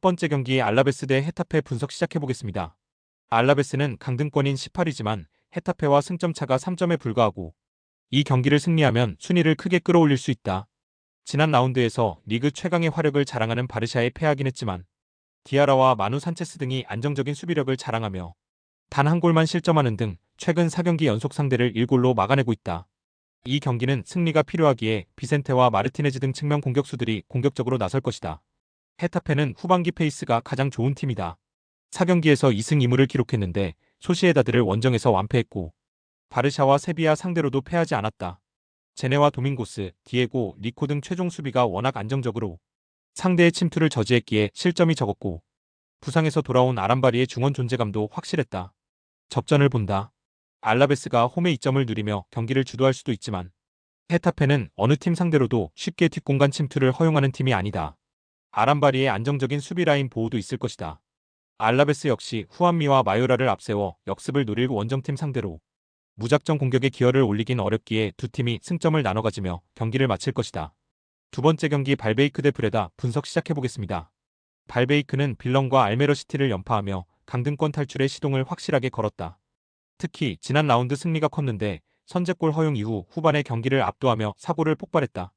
번째 경기 알라베스 대 헤타페 분석 시작해보겠습니다. 알라베스는 강등권인 18위지만 헤타페와 승점 차가 3점에 불과하고 이 경기를 승리하면 순위를 크게 끌어올릴 수 있다. 지난 라운드에서 리그 최강의 화력을 자랑하는 바르샤에 패하긴 했지만 디아라와 마누 산체스 등이 안정적인 수비력을 자랑하며 단 한 골만 실점하는 등 최근 4경기 연속 상대를 1골로 막아내고 있다. 이 경기는 승리가 필요하기에 비센테와 마르티네즈 등 측면 공격수들이 공격적으로 나설 것이다. 헤타페는 후반기 페이스가 가장 좋은 팀이다. 4경기에서 2승 2무를 기록했는데 소시에다드를 원정에서 완패했고 바르샤와 세비야 상대로도 패하지 않았다. 제네와 도밍고스, 디에고, 리코 등 최종 수비가 워낙 안정적으로 상대의 침투를 저지했기에 실점이 적었고 부상에서 돌아온 아람바리의 중원 존재감도 확실했다. 접전을 본다. 알라베스가 홈의 이점을 누리며 경기를 주도할 수도 있지만 헤타페는 어느 팀 상대로도 쉽게 뒷공간 침투를 허용하는 팀이 아니다. 아람바리의 안정적인 수비 라인 보호도 있을 것이다. 알라베스 역시 후안미와 마요라를 앞세워 역습을 노릴 원정팀 상대로 무작정 공격에 기여를 올리긴 어렵기에 두 팀이 승점을 나눠 가지며 경기를 마칠 것이다. 두 번째 경기 발베이크 대 브레다 분석 시작해보겠습니다. 발베이크는 빌런과 알메러시티를 연파하며 강등권 탈출의 시동을 확실하게 걸었다. 특히 지난 라운드 승리가 컸는데 선제골 허용 이후 후반에 경기를 압도하며 사고를 폭발했다.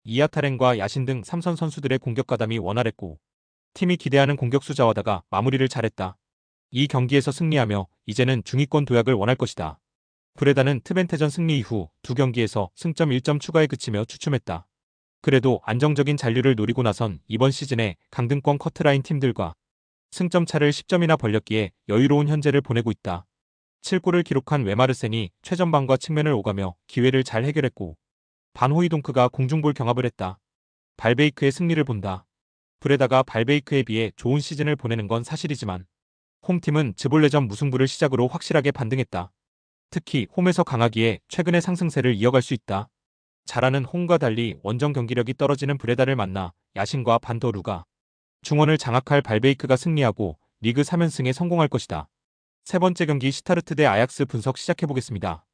이아타렌과 야신 등 3선 선수들의 공격 가담이 원활했고 팀이 기대하는 공격수 자와다가 마무리를 잘했다. 이 경기에서 승리하며 이제는 중위권 도약을 원할 것이다. 브레다는 트벤테전 승리 이후 두 경기에서 승점 1점 추가에 그치며 주춤했다. 그래도 안정적인 잔류를 노리고 나선 이번 시즌에 강등권 커트라인 팀들과 승점 차를 10점이나 벌렸기에 여유로운 현재를 보내고 있다. 7골을 기록한 웨마르센이 최전방과 측면을 오가며 기회를 잘 해결했고 반호이동크가 공중볼 경합을 했다. 발베이크의 승리를 본다. 브레다가 발베이크에 비해 좋은 시즌을 보내는 건 사실이지만 홈팀은 즈볼레전 무승부를 시작으로 확실하게 반등했다. 특히 홈에서 강하기에 최근의 상승세를 이어갈 수 있다. 잘하는 홈과 달리 원정 경기력이 떨어지는 브레다를 만나 야신과 반더루가 중원을 장악할 발베이크가 승리하고 리그 3연승에 성공할 것이다. 세 번째 경기 시타르트 대 아약스 분석 시작해보겠습니다.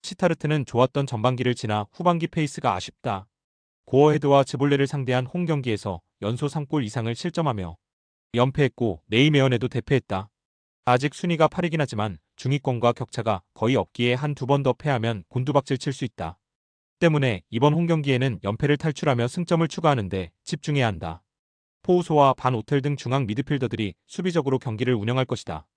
시타르트는 좋았던 전반기를 지나 후반기 페이스가 아쉽다. 고어헤드와 즈볼레를 상대한 홈 경기에서 연소 3골 이상을 실점하며 연패했고 네이메언에도 대패했다. 아직 순위가 8이긴 하지만 중위권과 격차가 거의 없기에 한두 번 더 패하면 곤두박질 칠 수 있다. 때문에 이번 홈 경기에는 연패를 탈출하며 승점을 추가하는데 집중해야 한다. 포우소와 반 오텔 등 중앙 미드필더들이 수비적으로 경기를 운영할 것이다.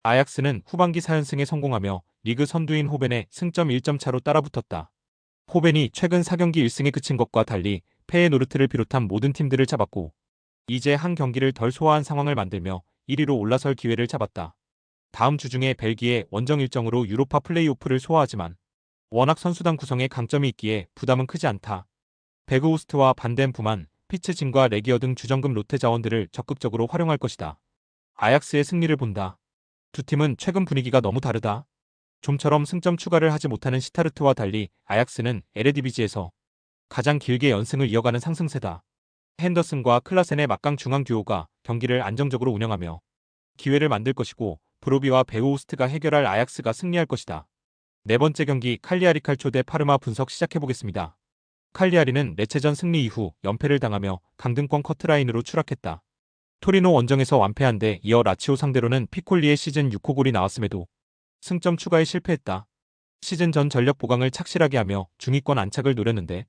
아약스는 후반기 4연승에 성공하며 리그 선두인 호벤에 승점 1점 차로 따라붙었다. 호벤이 최근 4경기 1승에 그친 것과 달리 패의 노르트를 비롯한 모든 팀들을 잡았고 이제 한 경기를 덜 소화한 상황을 만들며 1위로 올라설 기회를 잡았다. 다음 주 중에 벨기에 원정 일정으로 유로파 플레이오프를 소화하지만 워낙 선수단 구성에 강점이 있기에 부담은 크지 않다. 베그오스트와 반덴 부만, 피츠진과 레기어 등 주전급 롯데 자원들을 적극적으로 활용할 것이다. 아약스의 승리를 본다. 두 팀은 최근 분위기가 너무 다르다. 좀처럼 승점 추가를 하지 못하는 시타르트와 달리 아약스는 에레디비지에서 가장 길게 연승을 이어가는 상승세다. 핸더슨과 클라센의 막강 중앙 듀오가 경기를 안정적으로 운영하며 기회를 만들 것이고 브로비와 베우호스트가 해결할 아약스가 승리할 것이다. 네 번째 경기 칼리아리 칼초 대 파르마 분석 시작해보겠습니다. 칼리아리는 레체전 승리 이후 연패를 당하며 강등권 커트라인으로 추락했다. 토리노 원정에서 완패한 데 이어 라치오 상대로는 피콜리의 시즌 6호 골이 나왔음에도 승점 추가에 실패했다. 시즌 전 전력 보강을 착실하게 하며 중위권 안착을 노렸는데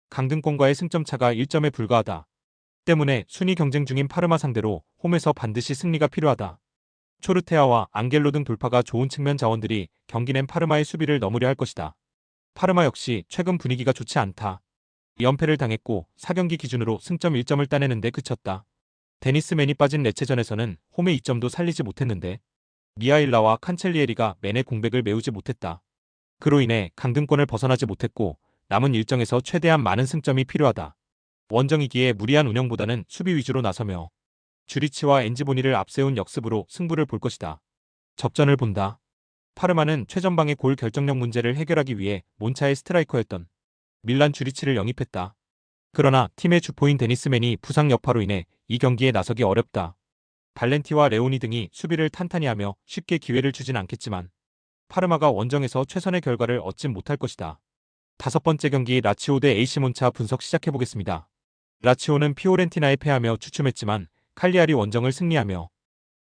강등권과의 승점 차가 1점에 불과하다. 때문에 순위 경쟁 중인 파르마 상대로 홈에서 반드시 승리가 필요하다. 초르테아와 앙겔로 등 돌파가 좋은 측면 자원들이 경기 낸 파르마의 수비를 넘으려 할 것이다. 파르마 역시 최근 분위기가 좋지 않다. 연패를 당했고 4경기 기준으로 승점 1점을 따내는 데 그쳤다. 데니스맨이 빠진 레체전에서는 홈의 이점도 살리지 못했는데 미하일라와 칸첼리에리가 맨의 공백을 메우지 못했다. 그로 인해 강등권을 벗어나지 못했고 남은 일정에서 최대한 많은 승점이 필요하다. 원정이기에 무리한 운영보다는 수비 위주로 나서며 주리치와 엔지보니를 앞세운 역습으로 승부를 볼 것이다. 접전을 본다. 파르마는 최전방의 골 결정력 문제를 해결하기 위해 몬차의 스트라이커였던 밀란 주리치를 영입했다. 그러나 팀의 주포인 데니스맨이 부상 여파로 인해 이 경기에 나서기 어렵다. 발렌티와 레오니 등이 수비를 탄탄히 하며 쉽게 기회를 주진 않겠지만 파르마가 원정에서 최선의 결과를 얻진 못할 것이다. 다섯 번째 경기 라치오 대 AC 몬차 분석 시작해보겠습니다. 라치오는 피오렌티나에 패하며 주춤했지만 칼리아리 원정을 승리하며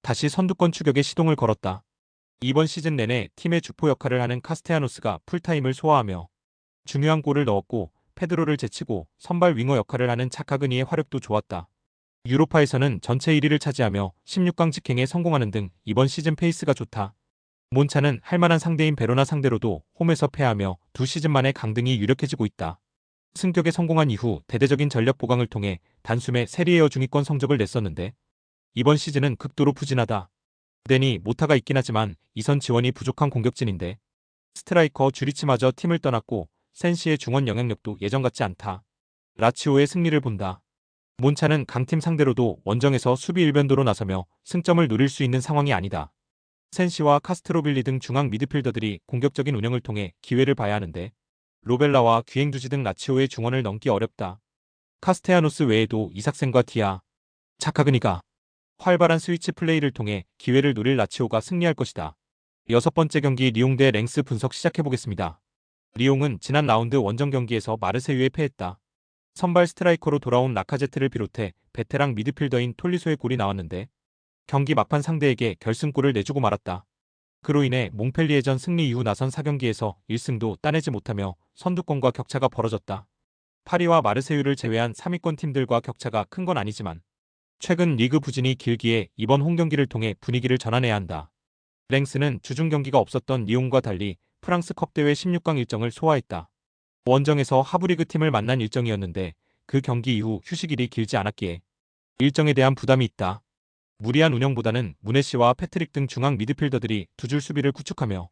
다시 선두권 추격에 시동을 걸었다. 이번 시즌 내내 팀의 주포 역할을 하는 카스테야노스가 풀타임을 소화하며 중요한 골을 넣었고 페드로를 제치고 선발 윙어 역할을 하는 차카그니의 화력도 좋았다. 유로파에서는 전체 1위를 차지하며 16강 직행에 성공하는 등 이번 시즌 페이스가 좋다. 몬차는 할만한 상대인 베로나 상대로도 홈에서 패하며 두 시즌 만에 강등이 유력해지고 있다. 승격에 성공한 이후 대대적인 전력 보강을 통해 단숨에 세리에어 중위권 성적을 냈었는데 이번 시즌은 극도로 부진하다. 데니 모타가 있긴 하지만 이선 지원이 부족한 공격진인데 스트라이커 주리치마저 팀을 떠났고 센시의 중원 영향력도 예전 같지 않다. 라치오의 승리를 본다. 몬차는 강팀 상대로도 원정에서 수비 일변도로 나서며 승점을 노릴 수 있는 상황이 아니다. 센시와 카스트로빌리 등 중앙 미드필더들이 공격적인 운영을 통해 기회를 봐야 하는데 로벨라와 귀행두지 등 라치오의 중원을 넘기 어렵다. 카스테야노스 외에도 이삭센과 디아, 차카그니가 활발한 스위치 플레이를 통해 기회를 노릴 라치오가 승리할 것이다. 여섯 번째 경기 리옹 대 랭스 분석 시작해보겠습니다. 리옹은 지난 라운드 원정 경기에서 마르세유에 패했다. 선발 스트라이커로 돌아온 라카제트를 비롯해 베테랑 미드필더인 톨리소의 골이 나왔는데 경기 막판 상대에게 결승골을 내주고 말았다. 그로 인해 몽펠리에전 승리 이후 나선 4경기에서 1승도 따내지 못하며 선두권과 격차가 벌어졌다. 파리와 마르세유를 제외한 3위권 팀들과 격차가 큰 건 아니지만 최근 리그 부진이 길기에 이번 홈경기를 통해 분위기를 전환해야 한다. 랭스는 주중 경기가 없었던 리옹과 달리 프랑스컵 대회 16강 일정을 소화했다. 원정에서 하브리그 팀을 만난 일정이었는데 그 경기 이후 휴식일이 길지 않았기에 일정에 대한 부담이 있다. 무리한 운영보다는 무네시와 패트릭 등 중앙 미드필더들이 두 줄 수비를 구축하며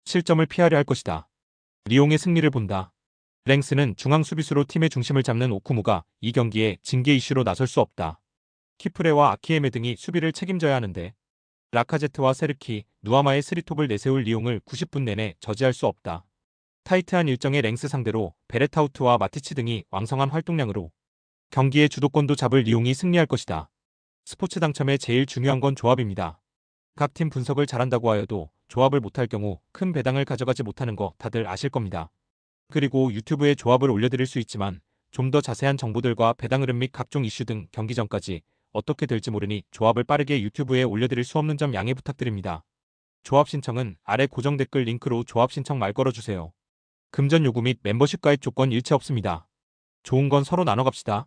실점을 피하려 할 것이다. 리옹의 승리를 본다. 랭스는 중앙 수비수로 팀의 중심을 잡는 오쿠무가 이 경기에 징계 이슈로 나설 수 없다. 키프레와 아키에메 등이 수비를 책임져야 하는데 라카제트와 세르키, 누아마의 스리톱을 내세울 리옹을 90분 내내 저지할 수 없다. 타이트한 일정의 랭스 상대로 베레타우트와 마티치 등이 왕성한 활동량으로 경기의 주도권도 잡을 리옹이 승리할 것이다. 스포츠 당첨에 제일 중요한 건 조합입니다. 각 팀 분석을 잘한다고 하여도 조합을 못할 경우 큰 배당을 가져가지 못하는 거 다들 아실 겁니다. 그리고 유튜브에 조합을 올려드릴 수 있지만 좀 더 자세한 정보들과 배당 흐름 및 각종 이슈 등 경기 전까지 어떻게 될지 모르니 조합을 빠르게 유튜브에 올려드릴 수 없는 점 양해 부탁드립니다. 조합 신청은 아래 고정 댓글 링크로 조합 신청 말 걸어주세요. 금전 요구 및 멤버십 가입 조건 일체 없습니다. 좋은 건 서로 나눠 갑시다.